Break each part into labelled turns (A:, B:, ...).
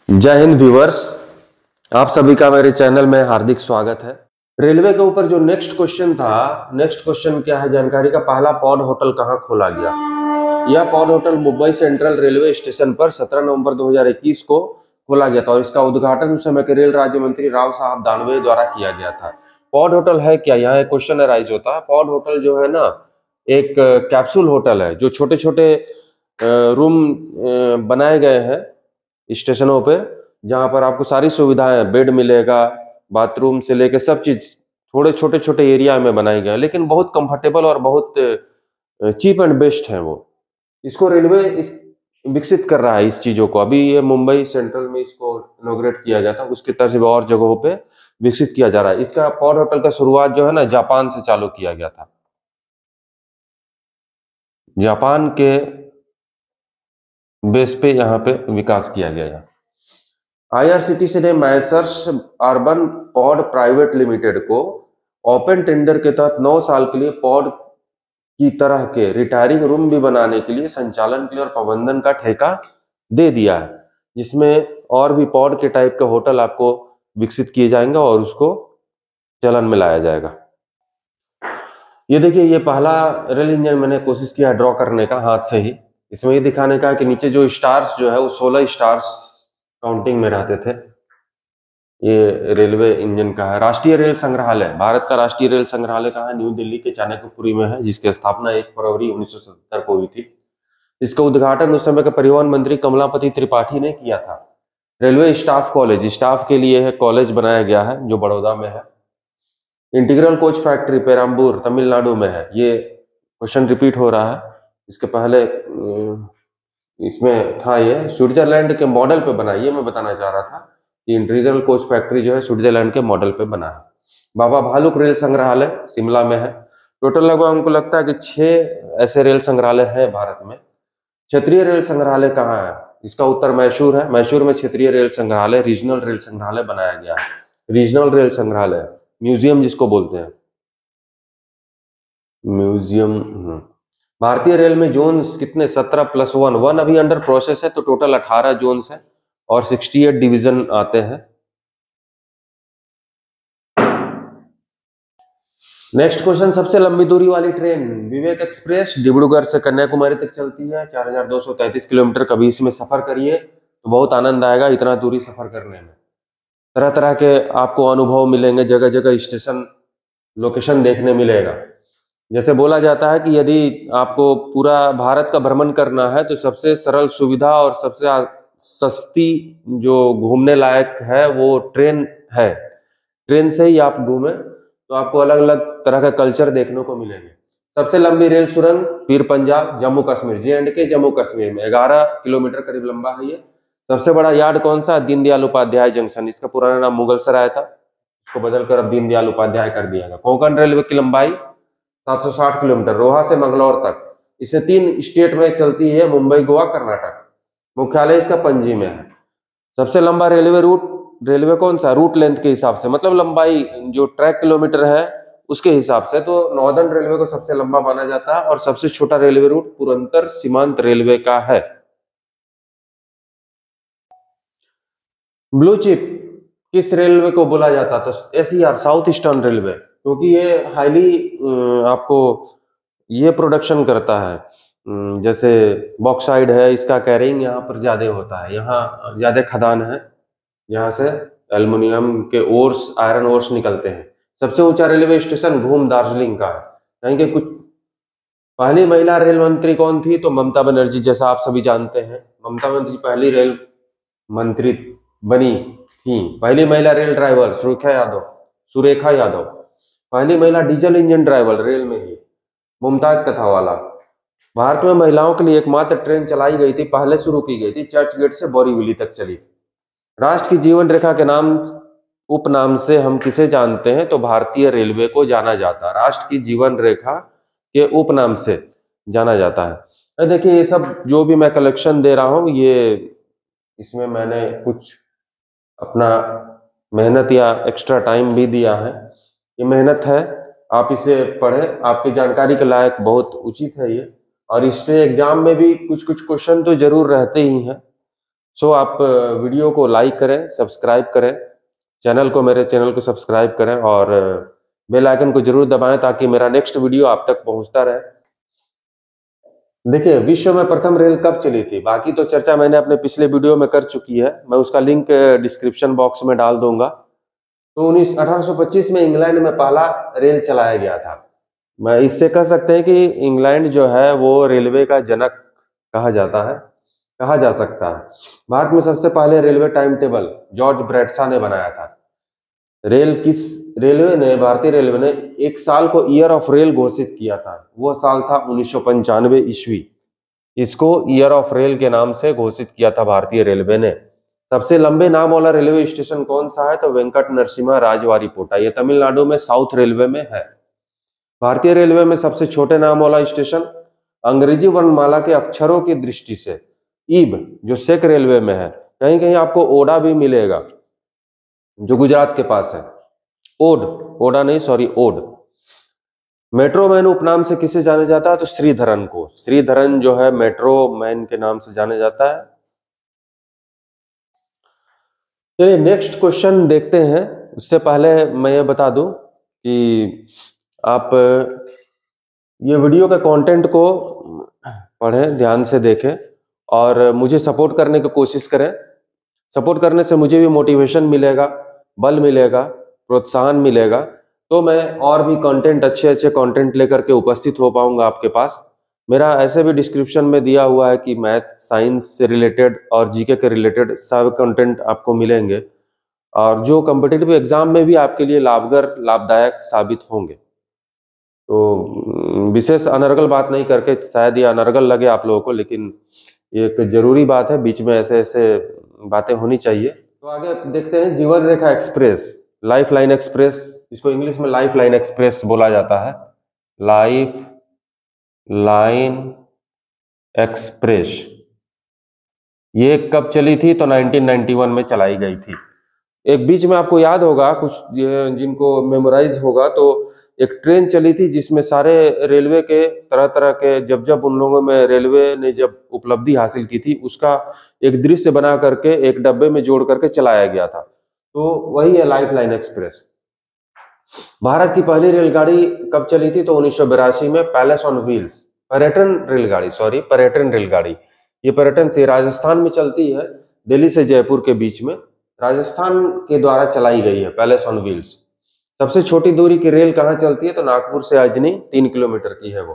A: जय हिंद व्यूअर्स, आप सभी का मेरे चैनल में हार्दिक स्वागत है। रेलवे के ऊपर जो नेक्स्ट क्वेश्चन था, नेक्स्ट क्वेश्चन क्या है जानकारी का, पहला पॉड होटल कहां खोला गया। यह pod hotel Mumbai central railway station पर 17 नवंबर 2021 को खोला गया था और इसका उद्घाटन उस समय के रेल राज्य मंत्री राव साहब दानवे द्वारा किया गया था। पॉड होटल है क्या, यहाँ एक क्वेश्चन अराइज होता है। पॉड होटल जो है ना, एक कैप्सूल होटल है जो छोटे छोटे रूम बनाए गए हैं स्टेशनों पे, जहां पर आपको सारी सुविधाएं, बेड मिलेगा, बाथरूम से लेके सब चीज थोड़े छोटे छोटे एरिया में बनाई गए, लेकिन बहुत कंफर्टेबल और बहुत चीप एंड बेस्ट है वो। इसको रेलवे विकसित कर रहा है इस चीजों को। अभी ये मुंबई सेंट्रल में इसको इनॉग्रेट किया गया था, उसके तरह से और जगहों पे विकसित किया जा रहा है। इसका पॉड होटल का शुरुआत जो है ना, जापान से चालू किया गया था। जापान के बेस पे यहाँ पे विकास किया गया। आईआरसीटीसी ने Messrs urban pod private limited को ओपन टेंडर के तहत 9 साल के लिए पॉड की तरह के रिटायरिंग रूम भी बनाने के लिए संचालन के लिए और प्रबंधन का ठेका दे दिया है, जिसमें और भी पॉड के टाइप के होटल आपको विकसित किए जाएंगे और उसको चलन में लाया जाएगा। ये देखिए, ये पहला रेल इंजन मैंने कोशिश किया ड्रॉ करने का हाथ से ही। इसमें ये दिखाने का है कि नीचे जो स्टार्स जो है वो 16 स्टार्स काउंटिंग में रहते थे। ये रेलवे इंजन का है। राष्ट्रीय रेल संग्रहालय, भारत का राष्ट्रीय रेल संग्रहालय कहाँ है? न्यू दिल्ली के चाणक्यपुरी में है, जिसकी स्थापना 1 फरवरी 1977 को हुई थी। इसका उद्घाटन उस समय के परिवहन मंत्री कमलापति त्रिपाठी ने किया था। रेलवे स्टाफ कॉलेज, स्टाफ के लिए है कॉलेज बनाया गया है जो बड़ौदा में है। Integral coach factory Perambur Tamil Nadu में है। ये क्वेश्चन रिपीट हो रहा है, इसके पहले इसमें था। ये स्विट्जरलैंड के मॉडल पे बना, ये मैं बताना चाह रहा था कि इंटीग्रल कोच फैक्ट्री जो है स्विट्जरलैंड के मॉडल पे बना है। बाबा भालुक रेल संग्रहालय शिमला में है। टोटल लगभग हमको लगता है कि 6 ऐसे रेल संग्रहालय है भारत में। क्षेत्रीय रेल संग्रहालय कहाँ है? इसका उत्तर मैसूर है। मैसूर में क्षेत्रीय रेल संग्रहालय, रीजनल रेल संग्रहालय बनाया गया है। रीजनल रेल संग्रहालय, म्यूजियम जिसको बोलते हैं, म्यूजियम। भारतीय रेल में जोन्स कितने? 17+1। 1 अभी अंडर प्रोसेस है, तो टोटल 18 जोन्स है और 68 डिवीजन आते हैं। नेक्स्ट क्वेश्चन, सबसे लंबी दूरी वाली ट्रेन विवेक एक्सप्रेस डिब्रूगढ़ से कन्याकुमारी तक चलती है, 4233 किलोमीटर। कभी इसमें सफर करिए तो बहुत आनंद आएगा इतना दूरी सफर करने में। तरह तरह के आपको अनुभव मिलेंगे, जगह जगह स्टेशन लोकेशन देखने मिलेगा। जैसे बोला जाता है कि यदि आपको पूरा भारत का भ्रमण करना है तो सबसे सरल सुविधा और सबसे सस्ती जो घूमने लायक है वो ट्रेन है। ट्रेन से ही आप घूमें तो आपको अलग अलग तरह का कल्चर देखने को मिलेंगे। सबसे लंबी रेल सुरंग पीर पंजाब जम्मू कश्मीर, J&K जम्मू कश्मीर में 11 किलोमीटर करीब लंबा है ये। सबसे बड़ा यार्ड कौन सा? दीनदयाल उपाध्याय जंक्शन। इसका पुराना नाम मुगल सराय था, इसको बदलकर अब दीनदयाल उपाध्याय कर दिया गया। कोंकण रेलवे की लंबाई 760 किलोमीटर, रोहा से मंगलौर तक। इसे 3 स्टेट में चलती है, मुंबई, गोवा, कर्नाटक। मुख्यालय इसका पणजी में है। सबसे लंबा रेलवे रूट, रेलवे कौन सा? रूट लेंथ के हिसाब से, मतलब लंबाई जो ट्रैक किलोमीटर है उसके हिसाब से, तो नॉर्दर्न रेलवे को सबसे लंबा माना जाता है। और सबसे छोटा रेलवे रूट पूर्वोत्तर सीमांत रेलवे का है। ब्लू चिप किस रेलवे को बोला जाता था? SER, साउथ ईस्टर्न रेलवे, क्योंकि ये हाईली आपको ये प्रोडक्शन करता है। जैसे बॉक्साइड है, इसका कैरिंग यहाँ पर ज्यादा होता है, यहाँ ज्यादा खदान है, यहाँ से एल्युमिनियम के ओर्स, आयरन ओर्स निकलते हैं। सबसे ऊंचा रेलवे स्टेशन घूम दार्जिलिंग का है। यानी कि कुछ पहली महिला रेल मंत्री कौन थी? तो ममता बनर्जी, जैसा आप सभी जानते हैं। ममता बनर्जी पहली रेल मंत्री बनी थी। पहली महिला रेल ड्राइवर सुरेखा यादव। पहली महिला डीजल इंजन ड्राइवर रेल में ही मुमताज कथावाला। भारत में महिलाओं के लिए एकमात्र ट्रेन चलाई गई थी, पहले शुरू की गई थी, चर्च गेट से बोरीवली तक चली। राष्ट्र की जीवन रेखा के नाम उपनाम से हम किसे जानते हैं? तो भारतीय रेलवे को जाना जाता है। राष्ट्र की जीवन रेखा के उपनाम से जाना जाता है। देखिए, ये सब जो भी मैं कलेक्शन दे रहा हूं, ये इसमें मैंने कुछ अपना मेहनत या एक्स्ट्रा टाइम भी दिया है। ये मेहनत है, आप इसे पढ़ें, आपकी जानकारी के लायक बहुत उचित है ये। और इससे एग्जाम में भी कुछ कुछ क्वेश्चन तो जरूर रहते ही हैं। सो आप वीडियो को लाइक करें, सब्सक्राइब करें, मेरे चैनल को सब्सक्राइब करें और बेल आइकन को जरूर दबाएं ताकि मेरा नेक्स्ट वीडियो आप तक पहुंचता रहे। देखिए, विश्व में प्रथम रेल कब चली थी, बाकी तो चर्चा मैंने अपने पिछले वीडियो में कर चुकी है, मैं उसका लिंक डिस्क्रिप्शन बॉक्स में डाल दूंगा। तो 1825 में इंग्लैंड में पहला रेल चलाया गया था। मैं इससे कह सकते हैं कि इंग्लैंड जो है वो रेलवे का जनक कहा जा सकता है। भारत में सबसे पहले railway time table George Bradshaw ने बनाया था। भारतीय रेलवे ने एक साल को ईयर ऑफ रेल घोषित किया था, वो साल था 1995 ईस्वी। इसको ईयर ऑफ रेल के नाम से घोषित किया था भारतीय रेलवे ने। सबसे लंबे नाम वाला रेलवे स्टेशन कौन सा है, तो वेंकट नरसिम्हा राजवारीपोटा, ये तमिलनाडु में साउथ रेलवे में है। भारतीय रेलवे में सबसे छोटे नाम वाला स्टेशन अंग्रेजी वर्णमाला के अक्षरों की दृष्टि से ईब, जो सेक रेलवे में है। कहीं कहीं आपको ओडा भी मिलेगा जो गुजरात के पास है। ओड। मेट्रो मैन उपनाम से किसे जाना जाता है, तो श्रीधरन को। श्रीधरन जो है मेट्रो मैन के नाम से जाना जाता है। चलिए नेक्स्ट क्वेश्चन देखते हैं। उससे पहले मैं ये बता दूं कि आप ये वीडियो के कंटेंट को पढ़ें, ध्यान से देखें और मुझे सपोर्ट करने की कोशिश करें। सपोर्ट करने से मुझे भी मोटिवेशन मिलेगा, बल मिलेगा, प्रोत्साहन मिलेगा, तो मैं और भी कंटेंट अच्छे कंटेंट लेकर के उपस्थित हो पाऊंगा आपके पास। मेरा ऐसे भी डिस्क्रिप्शन में दिया हुआ है कि मैथ, साइंस से रिलेटेड और जीके के रिलेटेड सब कंटेंट आपको मिलेंगे और जो कॉम्पिटिटिव एग्जाम में भी आपके लिए लाभदायक साबित होंगे। तो विशेष अनर्गल बात नहीं करके, शायद ये अनर्गल लगे आप लोगों को, लेकिन एक जरूरी बात है, बीच में ऐसे बातें होनी चाहिए। तो आगे देखते हैं जीवन रेखा एक्सप्रेस, लाइफ लाइन एक्सप्रेस, इसको इंग्लिश में लाइफ लाइन एक्सप्रेस बोला जाता है। लाइफ लाइन एक्सप्रेस ये कब चली थी, तो 1991 में चलाई गई थी। एक बीच में आपको याद होगा, कुछ जिनको मेमोराइज होगा, तो एक ट्रेन चली थी जिसमें सारे रेलवे के तरह के जब उन लोगों में रेलवे ने जब उपलब्धि हासिल की थी उसका एक दृश्य बना करके एक डब्बे में जोड़ करके चलाया गया था। तो वही है लाइफ लाइन एक्सप्रेस। भारत की पहली रेलगाड़ी कब चली थी, तो 1982 में पैलेस ऑन व्हील्स, पर्यटन रेलगाड़ी। ये पर्यटन से राजस्थान में चलती है, दिल्ली से जयपुर के बीच में, राजस्थान के द्वारा चलाई गई है पैलेस ऑन व्हील्स। सबसे छोटी दूरी की रेल कहाँ चलती है, तो नागपुर से अजनी 3 किलोमीटर की है वो।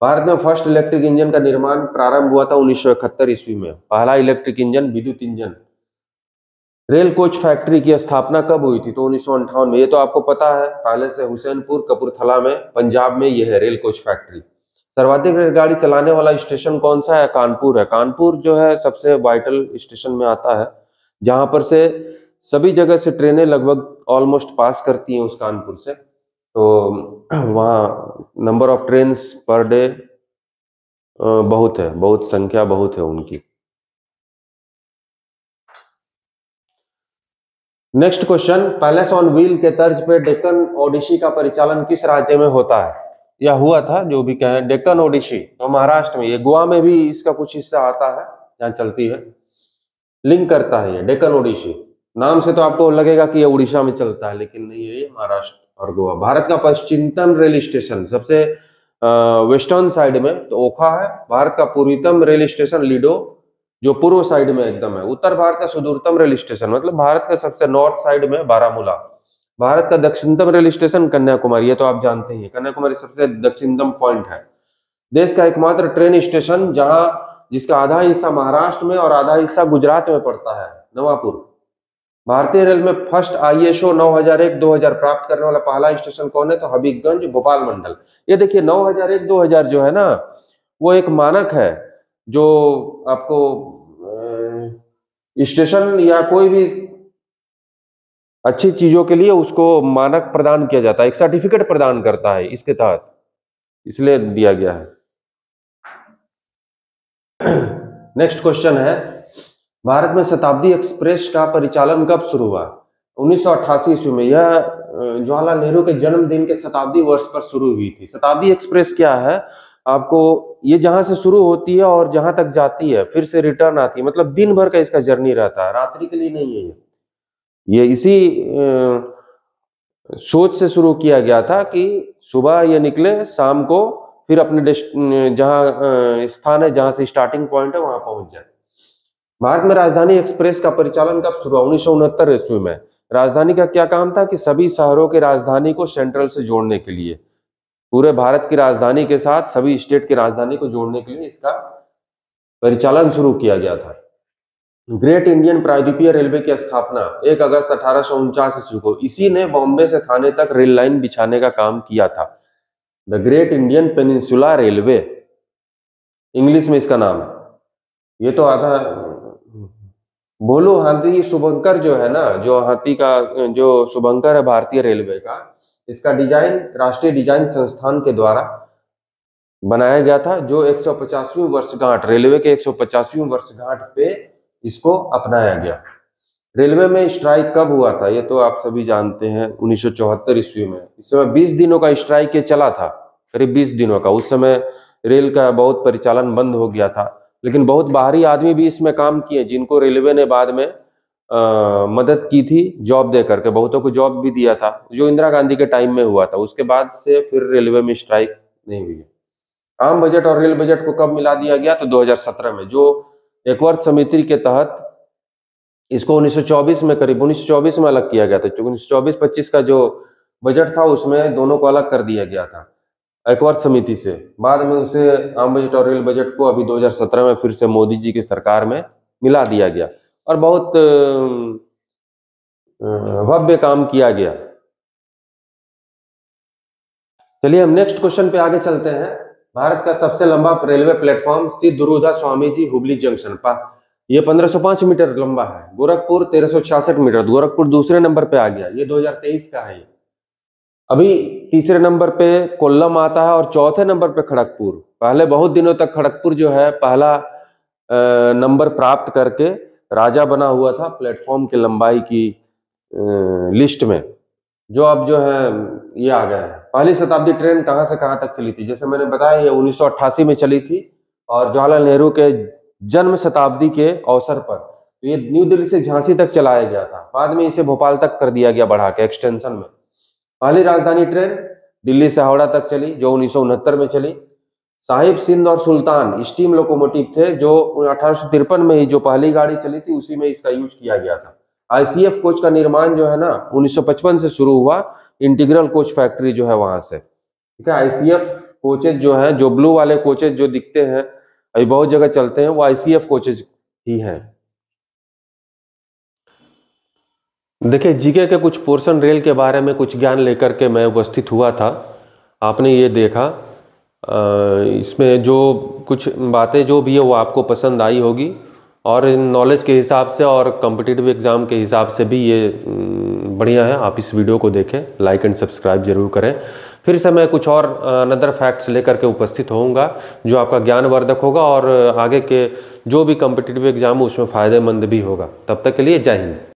A: भारत में फर्स्ट इलेक्ट्रिक इंजन का निर्माण प्रारंभ हुआ था 1971 ईस्वी में। पहला इलेक्ट्रिक इंजन विद्युत इंजन। रेल कोच फैक्ट्री की स्थापना कब हुई थी, तो 1958 में। ये तो आपको पता है, पहले से हुसैनपुर कपूरथला में पंजाब में ये है रेल कोच फैक्ट्री। सर्वाधिक रेलगाड़ी चलाने वाला स्टेशन कौन सा है, कानपुर है। कानपुर जो है सबसे वाइटल स्टेशन में आता है, जहां पर से सभी जगह से ट्रेनें लगभग ऑलमोस्ट पास करती हैं उस कानपुर से। तो वहाँ number of trains per day बहुत संख्या है उनकी। Next question, palace on wheel के तर्ज पे डेक्कन ओडिसी का परिचालन किस राज्य में होता है, या हुआ था, जो भी कहें। डेक्कन ओडिसी तो महाराष्ट्र में, ये गोवा में भी इसका कुछ हिस्सा आता है जहाँ चलती है, लिंक करता है ये डेक्कन ओडिसी। नाम से तो आपको लगेगा कि ये उड़ीसा में चलता है, लेकिन नहीं है, ये महाराष्ट्र और गोवा। भारत का पश्चिमतम रेल स्टेशन सबसे वेस्टर्न साइड में तो ओखा है। भारत का पूर्वतम रेल स्टेशन लीडो, जो पूर्व साइड में एकदम है। उत्तर भारत का सुदूरतम रेल स्टेशन, मतलब भारत का सबसे नॉर्थ साइड में बारामूला। भारत का दक्षिणतम रेल स्टेशन कन्याकुमारी, ये तो आप जानते ही हैं, कन्याकुमारी सबसे दक्षिणतम पॉइंट है। देश का एकमात्र ट्रेन स्टेशन जिसका आधा हिस्सा महाराष्ट्र में और आधा हिस्सा गुजरात में पड़ता है, नवापुर। भारतीय रेल में फर्स्ट ISO 9001-2000 प्राप्त करने वाला पहला स्टेशन कौन है, तो हबीबगंज भोपाल मंडल। ये देखिए 9001-2000 जो है ना, वो एक मानक है जो आपको स्टेशन या कोई भी अच्छी चीजों के लिए उसको मानक प्रदान किया जाता है, एक सर्टिफिकेट प्रदान करता है इसके तहत, इसलिए दिया गया है। नेक्स्ट क्वेश्चन है, भारत में शताब्दी एक्सप्रेस का परिचालन कब शुरू हुआ? 1988 ईस्वी में। यह जवाहरलाल नेहरू के जन्मदिन के शताब्दी वर्ष पर शुरू हुई थी। शताब्दी एक्सप्रेस क्या है, आपको ये जहां से शुरू होती है और जहां तक जाती है फिर से रिटर्न आती है, मतलब दिन भर का इसका जर्नी रहता है, रात्रि के लिए नहीं है ये इसी सोच से शुरू किया गया था कि सुबह ये निकले, शाम को फिर अपने जहां स्थान है, जहां से स्टार्टिंग पॉइंट है, वहां पहुंच जाए। भारत में राजधानी एक्सप्रेस का परिचालन कब शुरू हुआ? 1969 ईस्वी में। राजधानी का क्या काम था कि सभी शहरों के राजधानी को सेंट्रल से जोड़ने के लिए, पूरे भारत की राजधानी के साथ सभी स्टेट की राजधानी को जोड़ने के लिए इसका परिचालन शुरू किया गया था। ग्रेट इंडियन प्रायद्वीपीय रेलवे की स्थापना 1 अगस्त 1849 ईस्वी को, इसी ने बॉम्बे से थाने तक रेल लाइन बिछाने का काम किया था। The great Indian peninsula railway, English में इसका नाम है। ये तो आधा बोलो हाथी शुभंकर जो है ना, जो हाथी का जो शुभंकर है भारतीय रेलवे का, इसका डिजाइन राष्ट्रीय डिजाइन संस्थान के द्वारा बनाया गया था, जो 150वीं वर्षगांठ, रेलवे के 150वीं वर्षगांठ पे इसको अपनाया गया। रेलवे में स्ट्राइक कब हुआ था? ये तो आप सभी जानते हैं, 1974 ईस्वी में। इस समय 20 दिनों का स्ट्राइक ये चला था, करीब 20 दिनों का। उस समय रेल का बहुत परिचालन बंद हो गया था, लेकिन बहुत बाहरी आदमी भी इसमें काम किए, जिनको रेलवे ने बाद में मदद की थी जॉब दे करके, बहुतों को जॉब भी दिया था, जो इंदिरा गांधी के टाइम में हुआ था। उसके बाद से फिर रेलवे में स्ट्राइक नहीं हुई। आम बजट और रेल बजट को कब मिला दिया गया? तो 2017 में, जो एक वर्ष समिति के तहत इसको 1924 में, करीब 1924 में अलग किया गया था। 1924-25 का जो बजट था उसमें दोनों को अलग कर दिया गया था एक वर्ष समिति से। बाद में उसे आम बजट और रेल बजट को अभी 2017 में फिर से मोदी जी की सरकार में मिला दिया गया, और बहुत भव्य काम किया गया। चलिए हम नेक्स्ट क्वेश्चन पे आगे चलते हैं। भारत का सबसे लंबा railway platform Shri Durga Swami ji Hubli junction पर, ये 1505 मीटर लंबा है। गोरखपुर 1366 मीटर, गोरखपुर दूसरे नंबर पे आ गया, ये 2023 का है। अभी तीसरे नंबर पे कोल्लम आता है और चौथे नंबर पे खड़गपुर। पहले बहुत दिनों तक खड़गपुर जो है पहला नंबर प्राप्त करके राजा बना हुआ था प्लेटफॉर्म की लंबाई की लिस्ट में, जो अब जो है ये आ गया है। पहली शताब्दी ट्रेन कहां से कहां तक चली थी? जैसे मैंने बताया, ये 1988 में चली थी, और जवाहरलाल नेहरू के जन्म शताब्दी के अवसर पर तो ये न्यू दिल्ली से झांसी तक चलाया गया था। बाद में इसे भोपाल तक कर दिया गया बढ़ा के एक्सटेंशन में। पहली राजधानी ट्रेन दिल्ली से हावड़ा तक चली, जो 1969 में चली। साहिब, सिंध और सुल्तान स्टीम लोकोमोटिव थे, जो 1853 में ही जो पहली गाड़ी चली थी उसी में इसका यूज किया गया था। आईसीएफ कोच का निर्माण जो है ना 1955 से शुरू हुआ, इंटीग्रल कोच फैक्ट्री जो है वहां से। ठीक है, आईसीएफ कोचेज जो है, जो ब्लू वाले कोचेज जो दिखते हैं अभी बहुत जगह चलते हैं, वो आईसीएफ कोचेज ही हैं। देखिए, जीके के कुछ पोर्शन रेल के बारे में कुछ ज्ञान लेकर के मैं उपस्थित हुआ था। आपने ये देखा, इसमें जो कुछ बातें जो भी है वो आपको पसंद आई होगी, और नॉलेज के हिसाब से और कॉम्पिटिटिव एग्जाम के हिसाब से भी ये बढ़िया है। आप इस वीडियो को देखें, लाइक एंड सब्सक्राइब जरूर करें। फिर से मैं कुछ और अनदर फैक्ट्स लेकर के उपस्थित होऊंगा, जो आपका ज्ञानवर्धक होगा और आगे के जो भी कॉम्पिटिटिव एग्जाम हो उसमें फ़ायदेमंद भी होगा। तब तक के लिए जय हिंद।